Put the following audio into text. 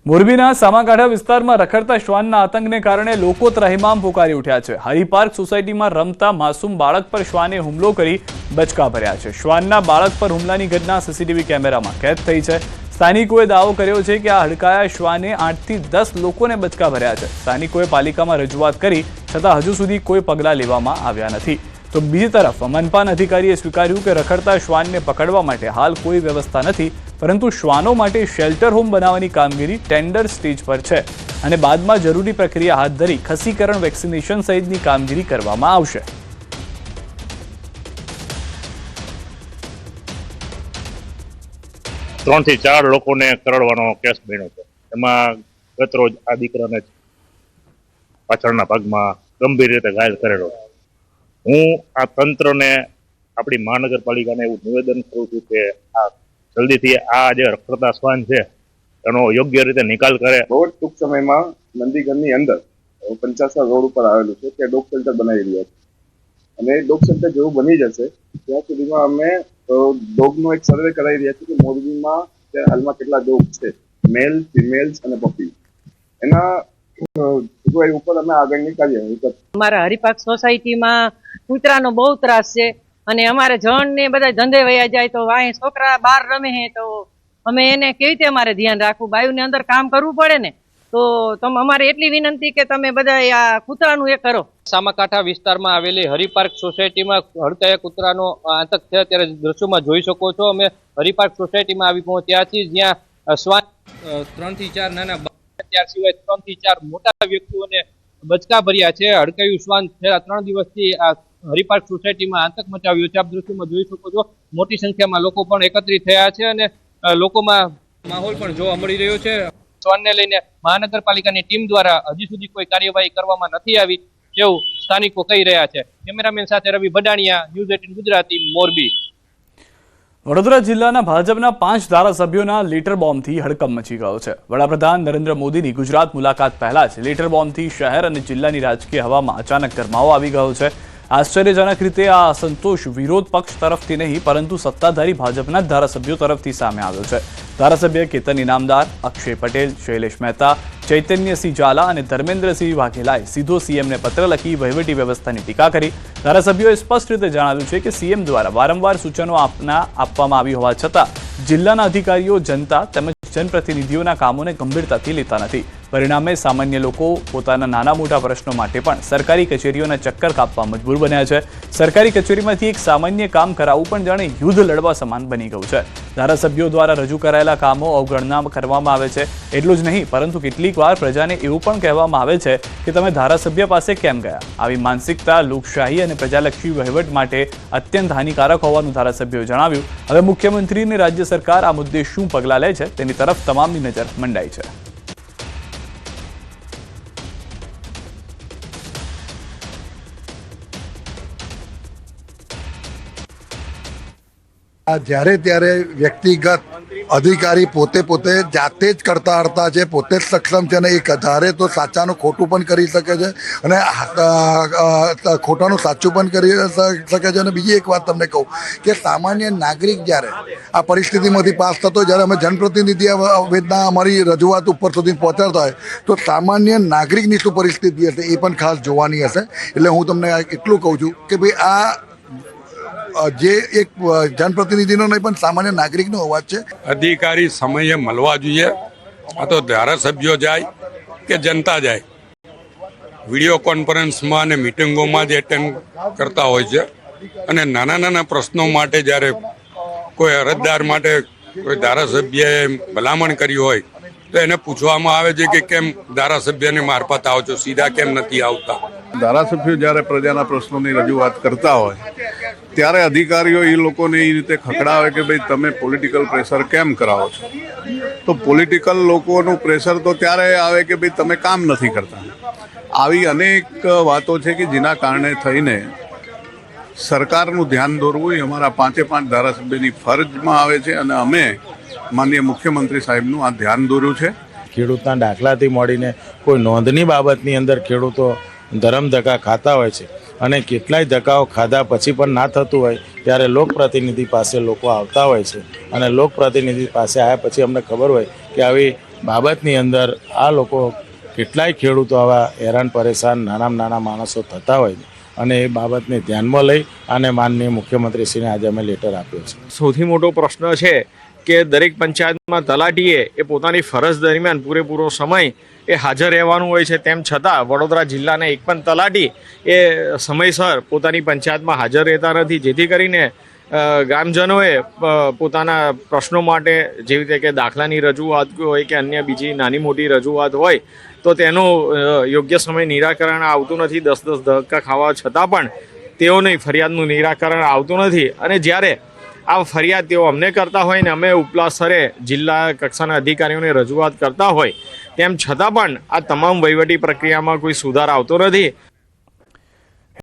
મોરબીના સામાકાંઠા વિસ્તારમાં રખડતા શ્વાનના આતંકને કારણે લોકો ત્રાહિમામ પોકારી ઉઠ્યા છે। હરિપાર્ક સોસાયટીમાં રમતા માસૂમ બાળક પર શ્વાને હુમલો કરી બચકા ભર્યા છે। શ્વાનના બાળક પર હુમલાની ઘટના સીસીટીવી કેમેરામાં કેદ થઈ છે। સ્થાનિકોએ દાવો કર્યો છે કે આ હડકાયા શ્વાને 8 થી 10 લોકોને બચકા ભર્યા છે। સ્થાનિકોએ પાલિકામાં રજૂઆત કરી છતાં હજુ સુધી કોઈ પગલાં લેવામાં આવ્યા નથી। તો બીજી તરફ મનપાન અધિકારીએ સ્વીકાર્યું કે રખડતા શ્વાનને પકડવા માટે હાલ કોઈ વ્યવસ્થા નથી, પરંતુ શ્વાનો માટે શેલ્ટર હોમ બનાવવાની કામગીરી ટેન્ડર સ્ટેજ પર છે અને બાદમાં જરૂરી પ્રક્રિયા હાથ ધરી ખસીકરણ, વેક્સિનેશન સહિતની કામગીરી કરવામાં આવશે। ત્રણ થી ચાર લોકોને કરડવાનો કેસ બન્યો છે। એમાં ગતરોજ આ દીકરાને પાછળના ભાગમાં ગંભીર રીતે ઘાયલ કરેલો। હું આ તંત્રને, આપણી મહાનગરપાલિકાને એવું નિવેદન કરું છું કે આ જલ્દીથી આ જે રખડતા શ્વાન છે એનો યોગ્ય રીતે નિકાલ કરે। બહુ જ ટૂંક સમયમાં નંદીગઢની અંદર 50 રોડ ઉપર આવેલું છે તે ડોગ શેલ્ટર બનાવી રહ્યા છે અને ડોગ શેલ્ટર જેવું બની જશે ત્યાં સુધીમાં અમે ડોગનો એક સર્વે કરાવી રહ્યા છીએ કે મોરબીમાં હાલમાં કેટલા ડોગ છે, મેલ, ફિમેલ્સ અને પપી, એના ઉપર અમે આગળની કાર્યવાહી કરશું। અમારા હરિપાર્ક સોસાયટીમાં કૂતરાનો બહુ ત્રાસ છે અને અમારે જણ ને બધા ધંધે વયા જાય તો વાંહે છોકરા બહાર રમે છે તો અમે એને કેવી રીતે અમારે ધ્યાન રાખવું, બાયુને અંદર કામ કરવું પડે ને, તો અમારે એટલી વિનંતી કે તમે બધા આ કૂતરાનું એ કરો। સામાકાંઠા વિસ્તારમાં આવેલી હરિપાર્ક સોસાયટીમાં હડકાયા કૂતરાનો આતંક છે ત્યારે દ્રશ્યોમાં જોઈ શકો છો। અમે હરિપાર્ક સોસાયટીમાં આવી પહોંચ્યા છીએ જ્યાં શ્વાન 3 થી 4 નાના ત્યાર સિવાય 3 થી 4 મોટા વ્યક્તિઓને બચકા ભર્યા છે। હડકાયું શ્વાન છેલ્લા 3 દિવસથી આ હરિપાર્ક સોસાયટીમાં આતંક મચાવ્યો છે। આપ દ્રશ્યોમાં જોઈ શકો છો મોટી સંખ્યામાં લોકો પણ એકત્રિત થયા છે અને લોકોમાં માહોલ પણ જોવા મળી રહ્યો છે। શ્વાનને લઈને મહાનગરપાલિકાની ટીમ દ્વારા હજી સુધી કોઈ કાર્યવાહી કરવામાં નથી આવી તેવું સ્થાનિકો કહી રહ્યા છે। કેમેરામેન સાથે રવિ ભડાણિયા, ન્યૂઝ 18 ગુજરાતી, મોરબી। વડોદરા જિલ્લાના ભાજપના 5 ધારાસભ્યોના લેટર બોમ્બથી હડકંપ મચી ગયો છે। વડાપ્રધાન નરેન્દ્ર મોદીની ગુજરાત મુલાકાત પહેલા જ લેટર બોમ્બથી શહેર અને જિલ્લાની રાજકીય હવામાં અચાનક ગરમાવો આવી ગયો છે। આશ્ચર્યજનક રીતે આ અસંતોષ વિરોધ પક્ષ તરફથી નહીં પરંતુ સત્તાધારી ભાજપના ધારાસભ્યો તરફથી સામે આવ્યો છે। ધારાસભ્ય કેતન ઇનામદાર, અક્ષય પટેલ, શૈલેષ મહેતા, ચૈતન્યસિંહ ઝાલા અને ધર્મેન્દ્રસિંહ વાઘેલાએ સીધો સીએમને પત્ર લખી વહીવટી વ્યવસ્થાની ટીકા કરી। ધારાસભ્યોએ સ્પષ્ટ રીતે જણાવ્યું છે કે સીએમ દ્વારા વારંવાર સૂચનો આપવામાં આવી હોવા છતાં જિલ્લાના અધિકારીઓ, જનતા તેમજ જનપ્રતિનિધિઓના કામોને ગંભીરતાથી લેતા નથી। પરિણામે સામાન્ય લોકો પોતાના નાના મોટા પ્રશ્નો માટે પણ સરકારી કચેરીઓના ચક્કર કાપવા મજબૂર બન્યા છે। સરકારી કચેરીમાંથી એક સામાન્ય કામ કરાવવું પણ જાણે યુદ્ધ લડવા સમાન બની ગયું છે। ધારાસભ્યો દ્વારા રજૂ કરાયેલા કામો અવગણના કરવામાં આવે છે। એટલું જ નહીં પરંતુ કેટલીક વાર પ્રજાને એવું પણ કહેવામાં આવે છે કે તમે ધારાસભ્ય પાસે કેમ ગયા। આવી માનસિકતા લોકશાહી અને પ્રજાલક્ષી વહીવટ માટે અત્યંત હાનિકારક હોવાનું ધારાસભ્યોએ જણાવ્યું। હવે મુખ્યમંત્રી અને રાજ્ય સરકાર આ મુદ્દે શું પગલાં લે છે તેની તરફ તમામની નજર મંડાઈ છે। જ્યારે ત્યારે વ્યક્તિગત અધિકારી પોતે જાતે જ કરતા હરતા છે, પોતે જ સક્ષમ છે અને એક ધારે તો સાચાનું ખોટું પણ કરી શકે છે અને ખોટાનું સાચું પણ કરી શકે છે। અને બીજી એક વાત તમને કહું કે સામાન્ય નાગરિક જ્યારે આ પરિસ્થિતિમાંથી પાસ થતો, જ્યારે અમે જનપ્રતિનિધિ વેદના અમારી રજૂઆત ઉપર સુધી પહોંચાડતા હોય તો સામાન્ય નાગરિકની શું પરિસ્થિતિ હશે એ પણ ખાસ જોવાની હશે। એટલે હું તમને એટલું કહું છું કે ભાઈ આ જે એક જનપ્રતિનિધિનો નહીં પણ સામાન્ય નાગરિકનો અવાજ છે। અધિકારી સમયે મળવા જોઈએ। આ તો ધારાસભ્યો જાય કે જનતા જાય, વિડીયો કોન્ફરન્સમાં અને મિટિંગોમાં જ એટેન્ડ કરતા હોય છે અને નાના નાના પ્રશ્નો માટે જ્યારે કોઈ અરજદાર માટે કોઈ ધારાસભ્યએ ભલામણ કરી હોય તો એને પૂછવામાં આવે છે કે કેમ ધારાસભ્યની મારફત આવો છો, સીધા કેમ નથી આવતા। ધારાસભ્યો જ્યારે પ્રજાના પ્રશ્નોની રજૂઆત કરતા હોય ત્યારે અધિકારીઓ એ લોકોને એ રીતે ખકડાવે કે ભાઈ તમે પોલિટિકલ પ્રેશર કેમ કરાવો છો। તો પોલિટિકલ લોકોનું પ્રેશર તો ત્યારે આવે કે ભાઈ તમે કામ નથી કરતા। આવી અનેક વાતો છે કે જેના કારણે થઈને સરકારનું ધ્યાન દોરવું એ અમારા 5 ધારાસભ્યની ફરજમાં આવે છે અને અમે માનનીય મુખ્યમંત્રી સાહેબનું આ ધ્યાન દોર્યું છે। ખેડૂતના દાખલાથી મળીને કોઈ નોંધની બાબતની અંદર ખેડૂતો ધરમધક્કા ખાતા હોય છે અને કેટલાય ધક્કાઓ ખાધા પછી પણ ના થતું હોય ત્યારે લોકપ્રતિનિધિ પાસે લોકો આવતા હોય છે અને લોકપ્રતિનિધિ પાસે આવ્યા પછી અમને ખબર હોય કે આવી બાબતની અંદર આ લોકો કેટલાય ખેડૂતો આવા હેરાન પરેશાન નાના માણસો થતા હોય છે અને એ બાબતને ધ્યાનમાં લઈ અને માનનીય મુખ્યમંત્રીશ્રીને આજે અમે લેટર આપ્યો છે. સૌથી મોટો પ્રશ્ન છે કે દરેક પંચાયતમાં તલાટીએ એ પોતાની ફરજ દરમિયાન પૂરેપૂરો સમય એ હાજર રહેવાનું હોય છે, તેમ છતાં વડોદરા જિલ્લાના એક પણ તલાટી એ સમયસર પોતાની પંચાયતમાં હાજર રહેતા નથી, જેથી કરીને ગ્રામજનોએ પોતાના પ્રશ્નો માટે જેવી રીતે કે દાખલાની રજૂઆત હોય કે અન્ય બીજી નાની મોટી રજૂઆત હોય તો તેનું યોગ્ય સમય નિરાકરણ આવતું નથી. 10-10 ધક્કા ખાવા છતાં પણ તેઓની ફરિયાદનું નિરાકરણ આવતું નથી અને જ્યારે આ ફરિયાદ તેઓ અમને કરતા હોય ને અમે ઉપલા સ્તરે જિલ્લા કક્ષાના અધિકારીઓને રજૂઆત કરતા હોય તેમ છતાં પણ આ તમામ વહીવટી પ્રક્રિયામાં કોઈ સુધાર આવતો નથી